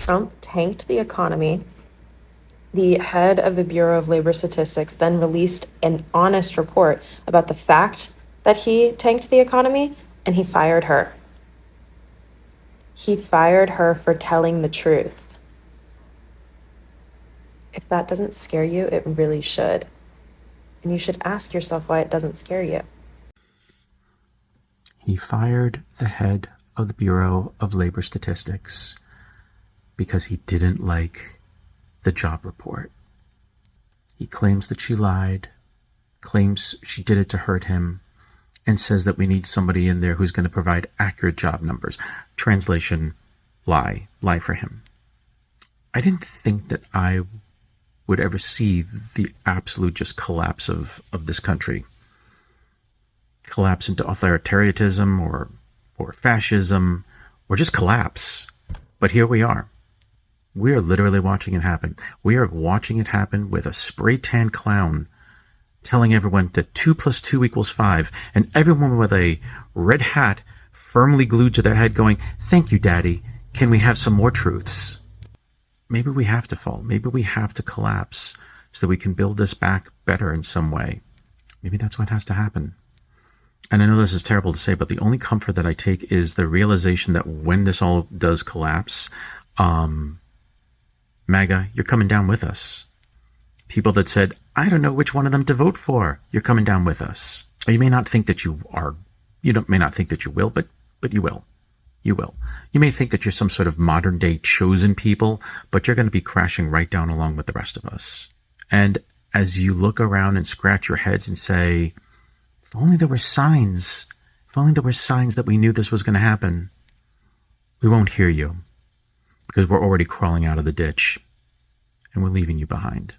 Trump tanked the economy, the head of the Bureau of Labor Statistics then released an honest report about the fact that he tanked the economy, and he fired her. He fired her for telling the truth. If that doesn't scare you, it really should. And you should ask yourself why it doesn't scare you. He fired the head of the Bureau of Labor Statistics because he didn't like the job report. He claims that she lied, claims she did it to hurt him, and says that we need somebody in there who's going to provide accurate job numbers. Translation, lie for him. I didn't think that I would ever see the absolute just collapse of this country. Collapse into authoritarianism or fascism, or just collapse. But here we are. We are literally watching it happen. We are watching it happen with a spray tan clown telling everyone that 2 + 2 = 5, and everyone with a red hat firmly glued to their head going, "Thank you, Daddy. Can we have some more truths?" Maybe we have to fall. Maybe we have to collapse so that we can build this back better in some way. Maybe that's what has to happen. And I know this is terrible to say, but the only comfort that I take is the realization that when this all does collapse, MAGA, you're coming down with us. People that said, "I don't know which one of them to vote for," you're coming down with us. Or you may not think that you are, may not think that you will, but you will. You will. You may think that you're some sort of modern day chosen people, but you're going to be crashing right down along with the rest of us. And as you look around and scratch your heads and say, if only there were signs, that we knew this was going to happen, we won't hear you. Because we're already crawling out of the ditch, and we're leaving you behind.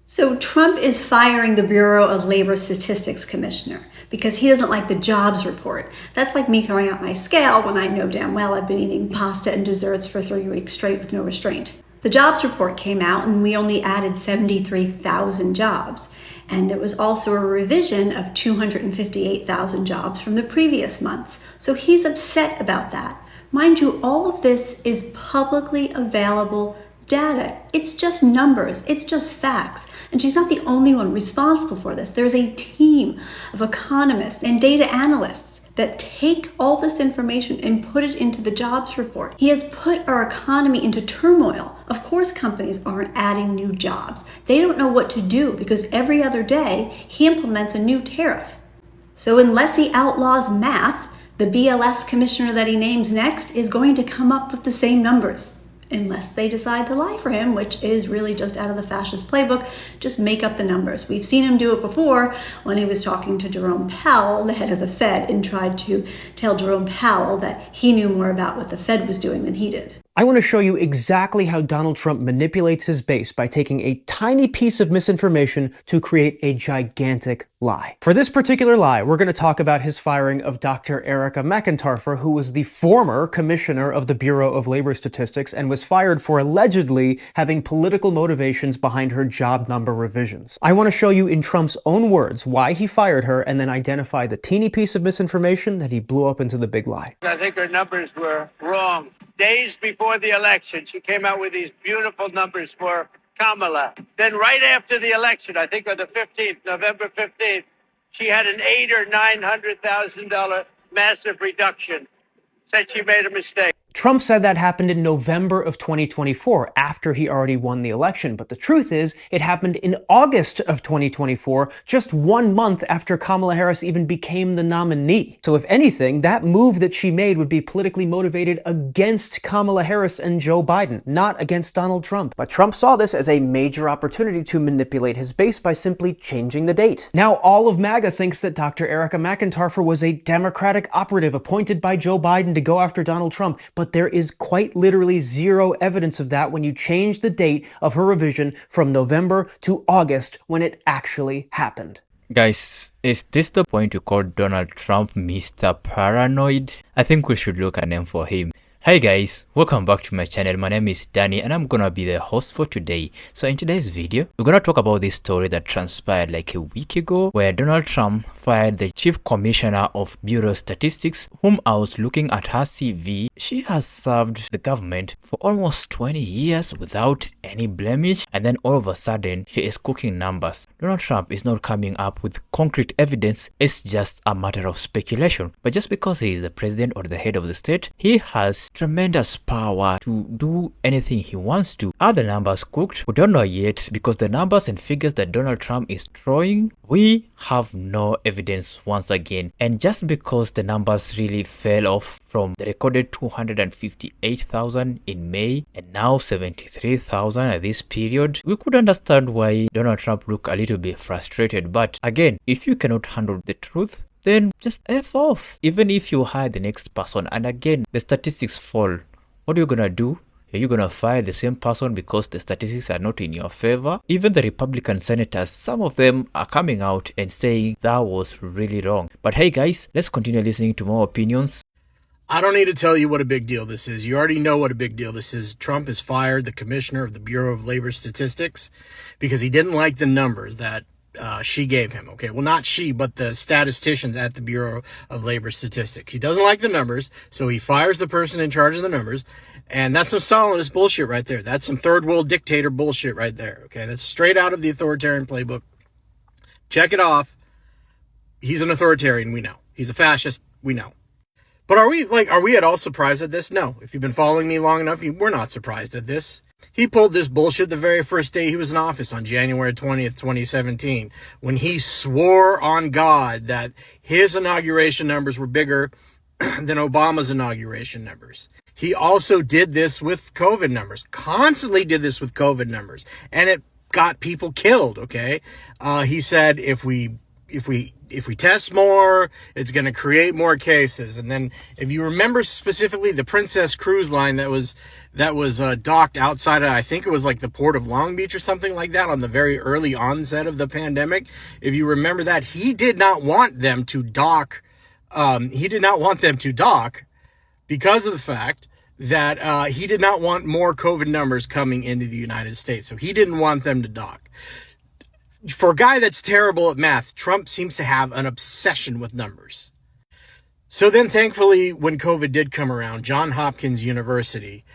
So Trump is firing the Bureau of Labor Statistics commissioner because he doesn't like the jobs report. That's like me throwing out my scale when I know damn well I've been eating pasta and desserts for 3 weeks straight with no restraint. The jobs report came out and we only added 73,000 jobs. And there was also a revision of 258,000 jobs from the previous months. So he's upset about that. Mind you, all of this is publicly available data. It's just numbers. It's just facts. And she's not the only one responsible for this. There's a team of economists and data analysts that take all this information and put it into the jobs report. He has put our economy into turmoil. Of course, companies aren't adding new jobs. They don't know what to do because every other day he implements a new tariff. So unless he outlaws math, the BLS commissioner that he names next is going to come up with the same numbers. Unless they decide to lie for him, which is really just out of the fascist playbook, just make up the numbers. We've seen him do it before when he was talking to Jerome Powell, the head of the Fed, and tried to tell Jerome Powell that he knew more about what the Fed was doing than he did. I want to show you exactly how Donald Trump manipulates his base by taking a tiny piece of misinformation to create a gigantic lie. For this particular lie, we're going to talk about his firing of Dr. Erica McIntyre, who was the former commissioner of the Bureau of Labor Statistics and was fired for allegedly having political motivations behind her job number revisions. I want to show you in Trump's own words why he fired her and then identify the teeny piece of misinformation that he blew up into the big lie. I think her numbers were wrong. Days before the election, she came out with these beautiful numbers for Kamala. Then right after the election, I think on the 15th, November 15th, she had an $800,000 or $900,000 massive reduction. Said she made a mistake. Trump said that happened in November of 2024, after he already won the election. But the truth is, it happened in August of 2024, just 1 month after Kamala Harris even became the nominee. So if anything, that move that she made would be politically motivated against Kamala Harris and Joe Biden, not against Donald Trump. But Trump saw this as a major opportunity to manipulate his base by simply changing the date. Now all of MAGA thinks that Dr. Erica McIntyre was a Democratic operative appointed by Joe Biden to go after Donald Trump, but there is quite literally zero evidence of that when you change the date of her revision from November to August when it actually happened. Guys, is this the point to call Donald Trump Mr. Paranoid? I think we should look a name for him. Hi guys, welcome back to my channel. My name is Danny and I'm gonna be the host for today. So in today's video, we're gonna talk about this story that transpired like a week ago where Donald Trump fired the Chief Commissioner of Bureau of Statistics, whom I was looking at her CV. She has served the government for almost 20 years without any blemish, and then all of a sudden she is cooking numbers. Donald Trump is not coming up with concrete evidence, it's just a matter of speculation. But just because he is the president or the head of the state, he has tremendous power to do anything he wants to. Are the numbers cooked? We don't know yet, because the numbers and figures that Donald Trump is throwing, we have no evidence once again. And just because the numbers really fell off from the recorded 258,000 in May and now 73,000 at this period, we could understand why Donald Trump looked a little bit frustrated. But again, if you cannot handle the truth, then just F off. Even if you hire the next person and again the statistics fall, what are you gonna do? Are you gonna fire the same person because the statistics are not in your favor? Even the Republican senators, some of them are coming out and saying that was really wrong. But hey guys, let's continue listening to more opinions. I don't need to tell you what a big deal this is. You already know what a big deal this is. Trump has fired the commissioner of the Bureau of Labor Statistics because he didn't like the numbers that she gave him. Okay, well, not she, but the statisticians at the Bureau of Labor Statistics. He doesn't like the numbers, so he fires the person in charge of the numbers. And that's some Stalinist bullshit right there. That's some third world dictator bullshit right there. Okay, that's straight out of the authoritarian playbook. Check it off. He's an authoritarian, we know. He's a fascist, we know. But are we at all surprised at this? No. If you've been following me long enough, we're not surprised at this. He pulled this bullshit the very first day he was in office on January 20th, 2017, when he swore on God that his inauguration numbers were bigger than Obama's inauguration numbers. He also did this with COVID numbers, constantly did this with COVID numbers, and it got people killed, okay? He said if we test more, it's going to create more cases. And then if you remember specifically the Princess Cruise line that was docked outside of, I think it was like the port of Long Beach or something like that on the very early onset of the pandemic. If you remember that, he did not want them to dock. He did not want them to dock because of the fact that he did not want more COVID numbers coming into the United States. So he didn't want them to dock. For a guy that's terrible at math, Trump seems to have an obsession with numbers. So then, thankfully, when COVID did come around, Johns Hopkins University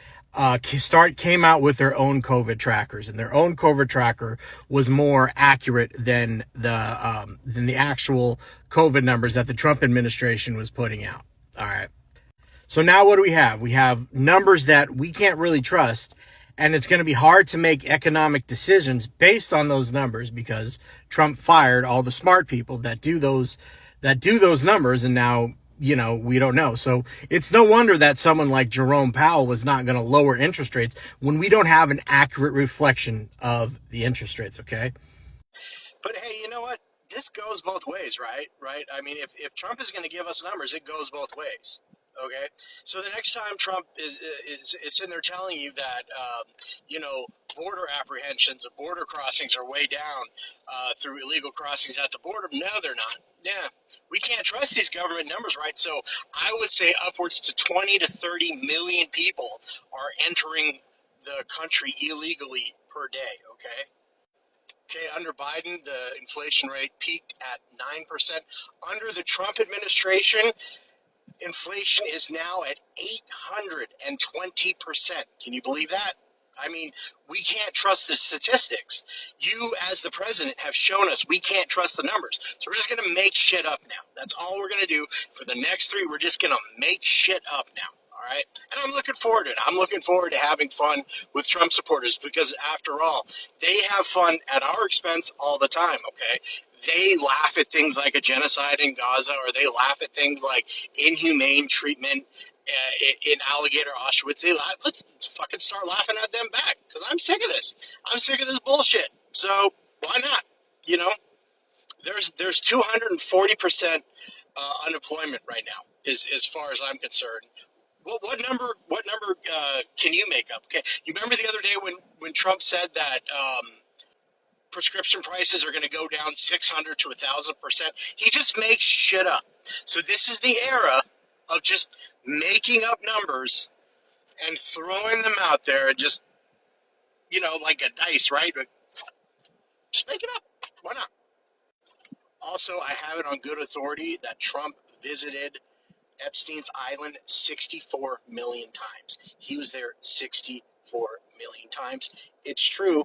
came out with their own COVID trackers, and their own COVID tracker was more accurate than the actual COVID numbers that the Trump administration was putting out. All right. So now what do we have? We have numbers that we can't really trust. And it's going to be hard to make economic decisions based on those numbers because Trump fired all the smart people that do those numbers. And now, we don't know. So it's no wonder that someone like Jerome Powell is not going to lower interest rates when we don't have an accurate reflection of the interest rates. Okay. But hey, you know what? This goes both ways, right? Right. I mean, if Trump is going to give us numbers, it goes both ways. Okay, so the next time Trump is sitting there telling you that, border apprehensions of border crossings are way down through illegal crossings at the border, no, they're not. Yeah, we can't trust these government numbers, right? So I would say upwards to 20 to 30 million people are entering the country illegally per day, okay? Okay, under Biden, the inflation rate peaked at 9%. Under the Trump administration, inflation is now at 820%. Can you believe that? I mean, we can't trust the statistics. You, as the president, have shown us we can't trust the numbers. So we're just going to make shit up now. That's all we're going to do. For the next 3, we're just going to make shit up now. All right? And I'm looking forward to it. I'm looking forward to having fun with Trump supporters because, after all, they have fun at our expense all the time, okay? They laugh at things like a genocide in Gaza, or they laugh at things like inhumane treatment in alligator Auschwitz. They laugh. Let's fucking start laughing at them back because I'm sick of this. I'm sick of this bullshit. So why not? There's 240% unemployment right now, as far as I'm concerned. Well, what number can you make up? Okay, you remember the other day when Trump said that prescription prices are going to go down 600 to 1,000%. He just makes shit up. So this is the era of just making up numbers and throwing them out there and just, like a dice, right? Just make it up. Why not? Also, I have it on good authority that Trump visited Epstein's Island 64 million times. He was there 64 million times. It's true.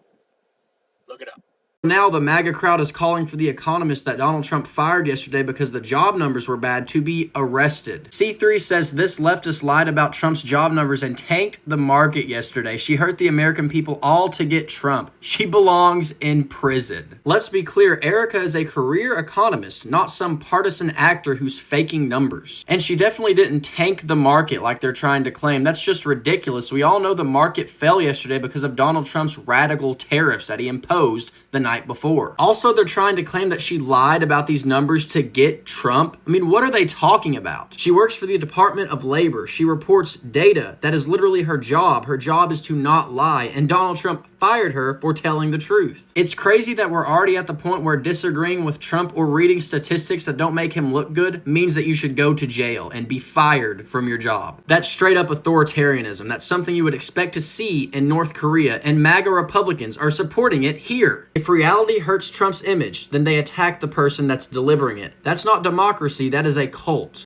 Look it up. Now the MAGA crowd is calling for the economist that Donald Trump fired yesterday because the job numbers were bad to be arrested. C3 says this leftist lied about Trump's job numbers and tanked the market yesterday. She hurt the American people all to get Trump. She belongs in prison. Let's be clear, Erica is a career economist, not some partisan actor who's faking numbers. And she definitely didn't tank the market like they're trying to claim. That's just ridiculous. We all know the market fell yesterday because of Donald Trump's radical tariffs that he imposed the night before. Also, they're trying to claim that she lied about these numbers to get Trump. I mean, what are they talking about? She works for the Department of Labor. She reports data. That is literally her job. Her job is to not lie, and Donald Trump fired her for telling the truth. It's crazy that we're already at the point where disagreeing with Trump or reading statistics that don't make him look good means that you should go to jail and be fired from your job. That's straight up authoritarianism. That's something you would expect to see in North Korea, and MAGA Republicans are supporting it here. If reality hurts Trump's image, then they attack the person that's delivering it. That's not democracy, that is a cult.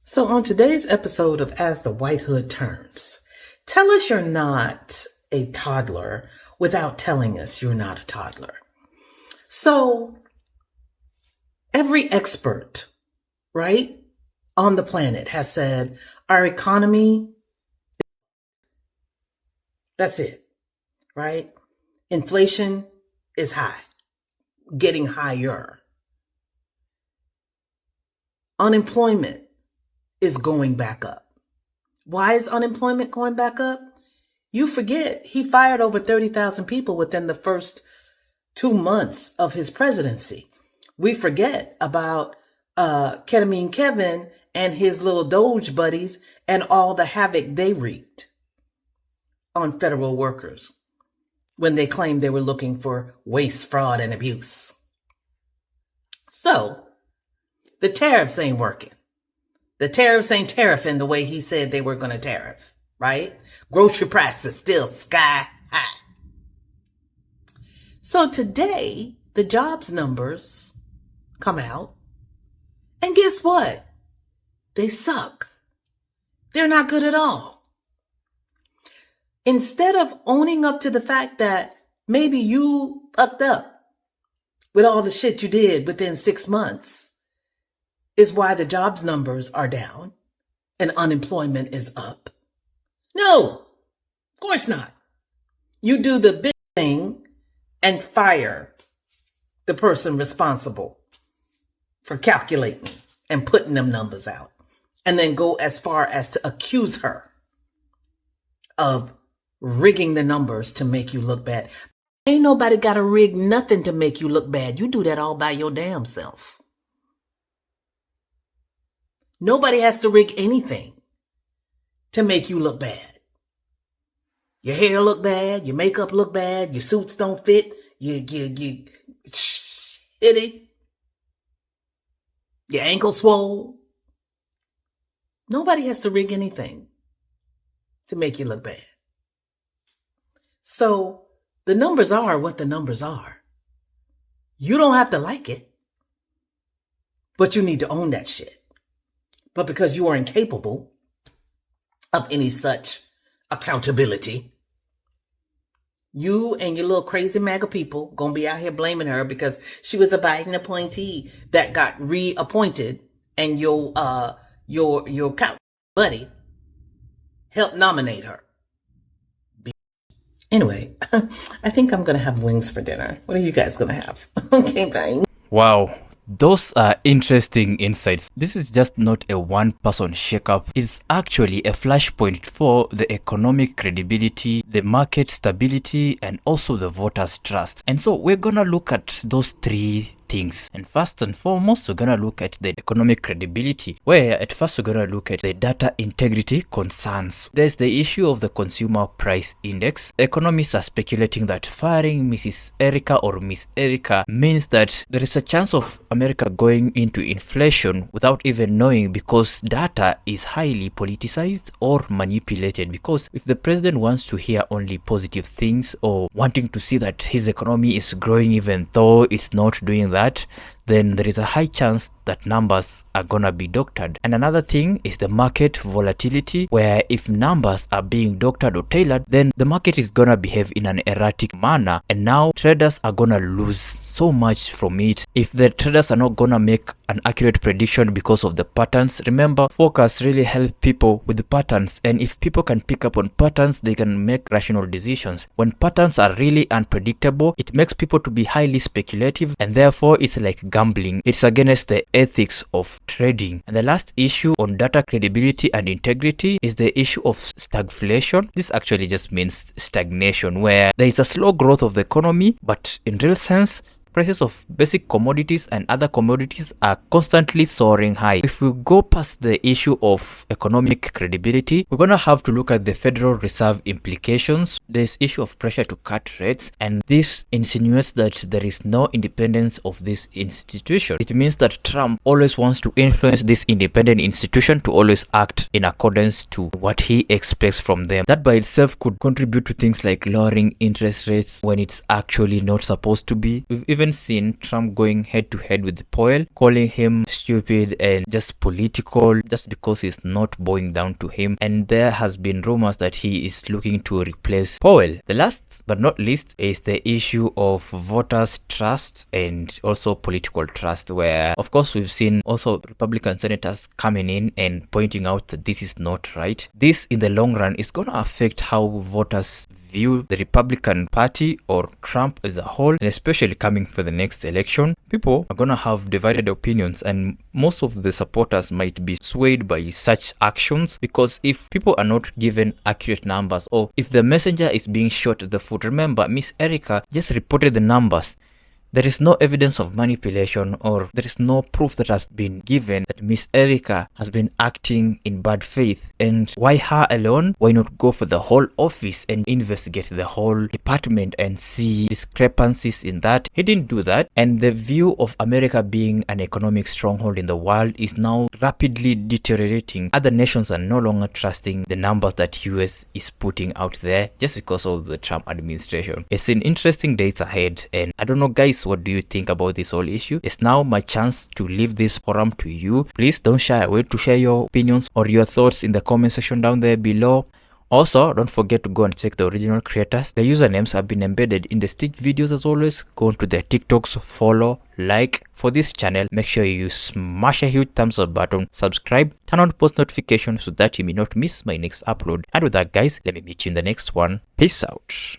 So on today's episode of As the White Hood Turns, tell us you're not a toddler without telling us you're not a toddler. So every expert, right, on the planet has said our economy, that's it, right? Inflation is high, getting higher. Unemployment is going back up. Why is unemployment going back up? You forget he fired over 30,000 people within the first 2 months of his presidency. We forget about Ketamine Kevin and his little Doge buddies and all the havoc they wreaked on federal workers when they claimed they were looking for waste, fraud, and abuse. So, the tariffs ain't working. The tariffs ain't tariffing the way he said they were going to tariff, right? Grocery prices still sky high. So today, the jobs numbers come out, and guess what? They suck. They're not good at all. Instead of owning up to the fact that maybe you fucked up with all the shit you did within 6 months is why the jobs numbers are down and unemployment is up. No, of course not. You do the big thing and fire the person responsible for calculating and putting them numbers out, and then go as far as to accuse her of rigging the numbers to make you look bad. Ain't nobody got to rig nothing to make you look bad. You do that all by your damn self. Nobody has to rig anything to make you look bad. Your hair look bad, your makeup look bad, your suits don't fit, you shitty, your ankle swole. Nobody has to rig anything to make you look bad. So the numbers are what the numbers are. You don't have to like it, but you need to own that shit. But because you are incapable of any such accountability, you and your little crazy MAGA people gonna be out here blaming her because she was a Biden appointee that got reappointed, and your couch buddy helped nominate her. Anyway, I think I'm gonna have wings for dinner. What are you guys gonna have? Okay, bye. Wow. Those are interesting insights. This is just not a one-person shakeup. It's actually a flashpoint for the economic credibility, the market stability, and also the voters' trust. And so we're gonna look at those three things. And first and foremost, we're gonna look at the economic credibility, where at first we're gonna look at the data integrity concerns. There's the issue of the consumer price index. Economists are speculating that firing Mrs. Erica or Miss Erica means that there is a chance of America going into inflation without even knowing, because data is highly politicized or manipulated. Because if the president wants to hear only positive things or wanting to see that his economy is growing even though it's not doing that, then there is a high chance that numbers are gonna be doctored. And another thing is the market volatility, where if numbers are being doctored or tailored, then the market is gonna behave in an erratic manner, and now traders are gonna lose so much from it. If the traders are not gonna make an accurate prediction because of the patterns, remember, focus really helps people with the patterns, and if people can pick up on patterns, they can make rational decisions. When patterns are really unpredictable, it makes people to be highly speculative, and therefore it's like gambling. It's against the ethics of trading. And the last issue on data credibility and integrity is the issue of stagflation. This actually just means stagnation, where there is a slow growth of the economy, but in real sense, prices of basic commodities and other commodities are constantly soaring high. If we go past the issue of economic credibility, we're gonna have to look at the Federal Reserve implications. There's issue of pressure to cut rates, and this insinuates that there is no independence of this institution. It means that Trump always wants to influence this independent institution to always act in accordance to what he expects from them. That by itself could contribute to things like lowering interest rates when it's actually not supposed to be. We've even seen Trump going head to head with Powell, calling him stupid and just political just because he's not bowing down to him, and there has been rumors that he is looking to replace Powell. The last but not least is the issue of voters' trust and also political trust, where of course we've seen also Republican senators coming in and pointing out that this is not right. This in the long run is going to affect how voters view the Republican Party or Trump as a whole, and especially coming for the next election, people are gonna have divided opinions, and most of the supporters might be swayed by such actions, because if people are not given accurate numbers, or if the messenger is being shot at the foot, remember Miss Erica just reported the numbers. There is no evidence of manipulation, or there is no proof that has been given that Miss Erica has been acting in bad faith. And why her alone? Why not go for the whole office and investigate the whole department and see discrepancies in that? He didn't do that. And the view of America being an economic stronghold in the world is now rapidly deteriorating. Other nations are no longer trusting the numbers that US is putting out there just because of the Trump administration. It's an interesting days ahead, and I don't know, guys, what do you think about this whole issue? It's now my chance to leave this forum to you. Please don't shy away to share your opinions or your thoughts in the comment section down there below. Also, don't forget to go and check the original creators. The usernames have been embedded in the stitch videos as always. Go on to their TikToks, follow, like. For this channel, make sure you smash a huge thumbs up button, subscribe, turn on post notifications so that you may not miss my next upload. And with that, guys, let me meet you in the next one. Peace out.